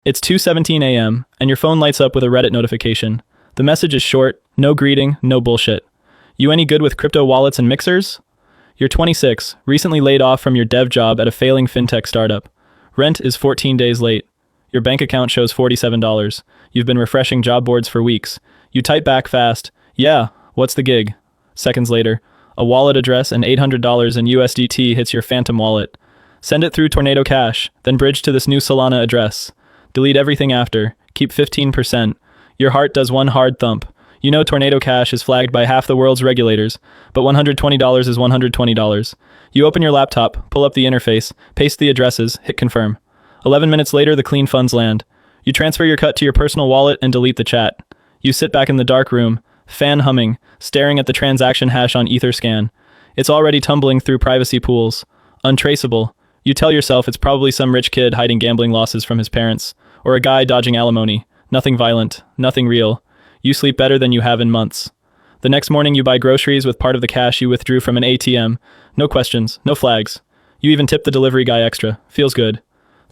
It's 2:17 a.m., and your phone lights up with a Reddit notification. The message is short, no greeting, no bullshit. You any good with crypto wallets and mixers? You're 26, recently laid off from your dev job at a failing fintech startup. Rent is 14 days late. Your bank account shows $47. You've been refreshing job boards for weeks. You type back fast, yeah, what's the gig? Seconds later, a wallet address and $800 in USDT hits your phantom wallet. Send it through Tornado Cash, then bridge to this new Solana address. Delete everything after. Keep 15%. Your heart does one hard thump. You know Tornado Cash is flagged by half the world's regulators, but $120 is $120. You open your laptop, pull up the interface, paste the addresses, hit confirm. 11 minutes later, the clean funds land. You transfer your cut to your personal wallet and delete the chat. You sit back in the dark room, fan humming, staring at the transaction hash on Etherscan. It's already tumbling through privacy pools. Untraceable. You tell yourself it's probably some rich kid hiding gambling losses from his parents, or a guy dodging alimony. Nothing violent, nothing real. You sleep better than you have in months. The next morning you buy groceries with part of the cash you withdrew from an ATM. No questions, no flags. You even tip the delivery guy extra. Feels good.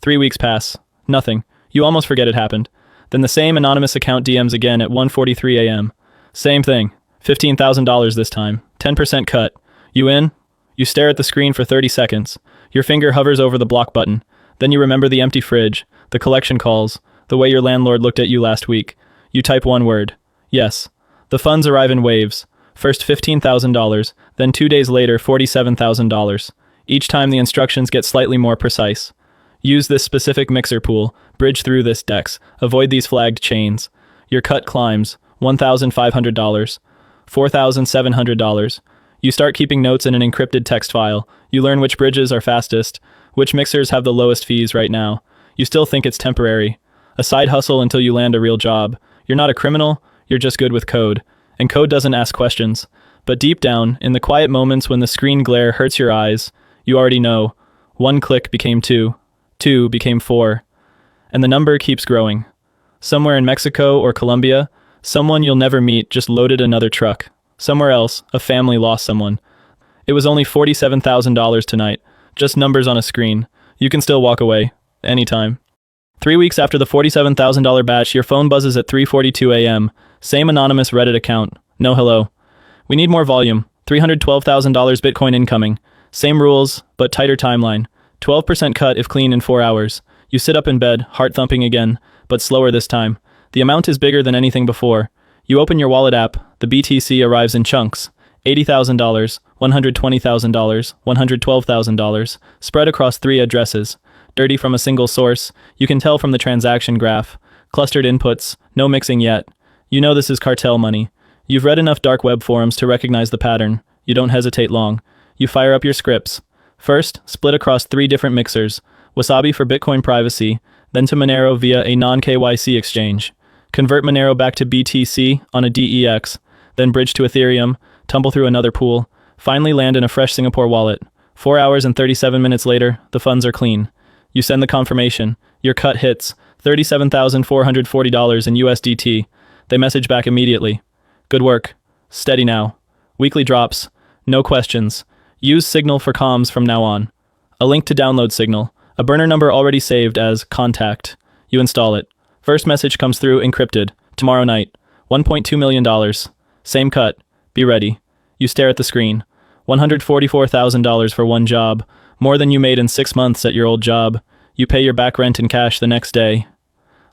3 weeks pass. Nothing. You almost forget it happened. Then the same anonymous account DMs again at 1:43 a.m. Same thing. $15,000 this time. 10% cut. You in? You stare at the screen for 30 seconds. Your finger hovers over the block button. Then you remember the empty fridge, the collection calls, the way your landlord looked at you last week. You type one word. Yes. The funds arrive in waves. First $15,000, then 2 days later $47,000. Each time the instructions get slightly more precise. Use this specific mixer pool, bridge through this DEX, avoid these flagged chains. Your cut climbs. $1,500. $4,700. You start keeping notes in an encrypted text file. You learn which bridges are fastest, which mixers have the lowest fees right now. You still think it's temporary. A side hustle until you land a real job. You're not a criminal, you're just good with code. And code doesn't ask questions. But deep down, in the quiet moments when the screen glare hurts your eyes, you already know. 1 click became 2. 2 became 4. And the number keeps growing. Somewhere in Mexico or Colombia, someone you'll never meet just loaded another truck. Somewhere else, a family lost someone. It was only $47,000 tonight. Just numbers on a screen. You can still walk away. Anytime. 3 weeks after the $47,000 batch, your phone buzzes at 3:42 a.m. Same anonymous Reddit account. No hello. We need more volume. $312,000 Bitcoin incoming. Same rules, but tighter timeline. 12% cut if clean in 4 hours. You sit up in bed, heart thumping again, but slower this time. The amount is bigger than anything before. You open your wallet app. The BTC arrives in chunks. $80,000, $120,000, $112,000, spread across 3 addresses. Dirty from a single source. You can tell from the transaction graph. Clustered inputs. No mixing yet. You know this is cartel money. You've read enough dark web forums to recognize the pattern. You don't hesitate long. You fire up your scripts. First, split across 3 different mixers. Wasabi for Bitcoin privacy, then to Monero via a non-KYC exchange. Convert Monero back to BTC on a DEX, then bridge to Ethereum, tumble through another pool, finally land in a fresh Singapore wallet. 4 hours and 37 minutes later, the funds are clean. You send the confirmation. Your cut hits. $37,440 in USDT. They message back immediately. Good work. Steady now. Weekly drops. No questions. Use Signal for comms from now on. A link to download Signal. A burner number already saved as contact. You install it. First message comes through encrypted. Tomorrow night. $1.2 million. Same cut. Be ready. You stare at the screen. $144,000 for one job. More than you made in 6 months at your old job. You pay your back rent in cash the next day.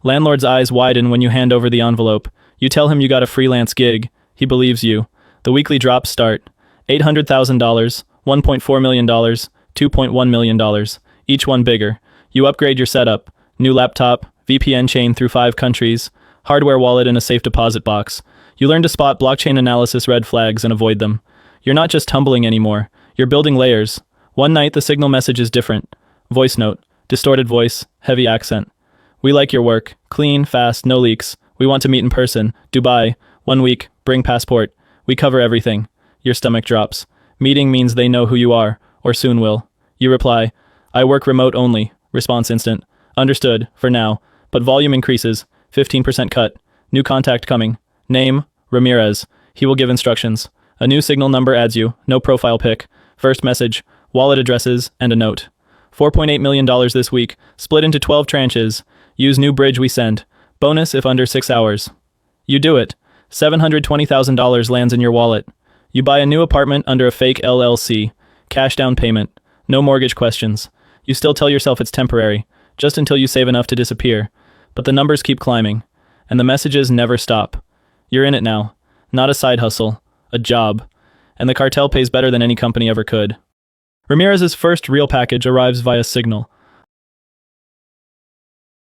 Landlord's eyes widen when you hand over the envelope. You tell him you got a freelance gig. He believes you. The weekly drops start. $800,000, $1.4 million, $2.1 million. Each one bigger. You upgrade your setup. New laptop, VPN chain through 5 countries, hardware wallet in a safe deposit box. You learn to spot blockchain analysis red flags and avoid them. You're not just tumbling anymore. You're building layers. One night the Signal message is different. Voice note. Distorted voice. Heavy accent. We like your work. Clean, fast, no leaks. We want to meet in person. Dubai. 1 week. Bring passport. We cover everything. Your stomach drops. Meeting means they know who you are, or soon will. You reply, I work remote only. Response instant. Understood, for now. But volume increases. 15% cut. New contact coming. Name, Ramirez. He will give instructions. A new Signal number adds you. No profile pic. First message. Wallet addresses, and a note. $4.8 million this week, split into 12 tranches. Use new bridge we send. Bonus if under 6 hours. You do it. $720,000 lands in your wallet. You buy a new apartment under a fake LLC. Cash down payment. No mortgage questions. You still tell yourself it's temporary, just until you save enough to disappear. But the numbers keep climbing, and the messages never stop. You're in it now. Not a side hustle, a job. And the cartel pays better than any company ever could. Ramirez's first real package arrives via Signal,